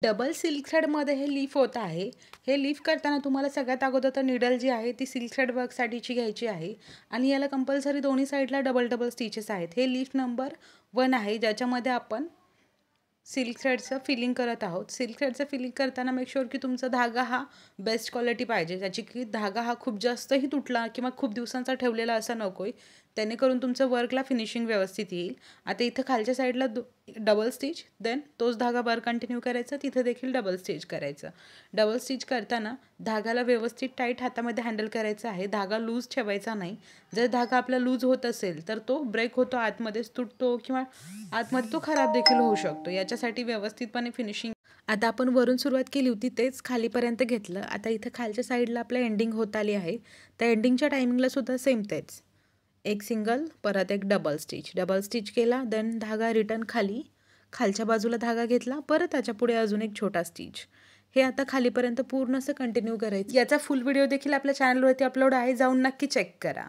Double silk थ्रेडमध्ये हे leaf होत आहे. हे लीफ करताना तुम्हाला सगळ्यात अगोदर तर निडल जी आहे ती सिल्क थ्रेड वर्कसाठीची घ्यायची आहे आणि याला कंपल्सरी दोन्ही साईडला डबल डबल स्टिचेस आहेत. हे लीफ नंबर 1 आहे, ज्याच्यामध्ये आपण सिल्क थ्रेडचं फिलिंग करत आहोत. सिल्क थ्रेडचं फिलिंग करताना मेक शुअर की तुमचा धागा हा बेस्ट क्वालिटी पाहिजे, ज्याची की धागा हा खूप जास्तही तुटला किंवा खूप दिवसांचा ठेवलेला असा नको आहे, त्यानेकरून तुमचं वर्कला फिनिशिंग व्यवस्थित येईल. आता इथं खालच्या साईडला डबल स्टिच, देन तोच धागा वर कंटिन्यू करायचा, तिथं देखील डबल स्टिच करायचं. डबल स्टिच करताना धागाला व्यवस्थित टाईट हातामध्ये हँडल करायचं आहे. धागा लूज ठेवायचा नाही. जर धागा आपला लूज होत असेल तर तो ब्रेक होतो, आतमध्येच तुटतो किंवा आतमध्ये तो खराब देखील होऊ शकतो. याच्यासाठी व्यवस्थितपणे फिनिशिंग. आता आपण वरून सुरुवात केली होती तेच खालीपर्यंत घेतलं. आता इथं खालच्या साईडला आपलं एंडिंग होत आली आहे. त्या एंडिंगच्या टायमिंगला सुद्धा सेम तेच एक सिंगल, परत एक डबल स्टिच केला, देन धागा रिटर्न खाली, खालच्या बाजूला धागा घेतला, परत त्याच्या पुढे अजून एक छोटा स्टिच. हे आता खालीपर्यंत पूर्ण असं कंटिन्यू करायचं. याचा फुल व्हिडिओ देखील आपल्या चॅनलवरती अपलोड आहे, जाऊन नक्की चेक करा.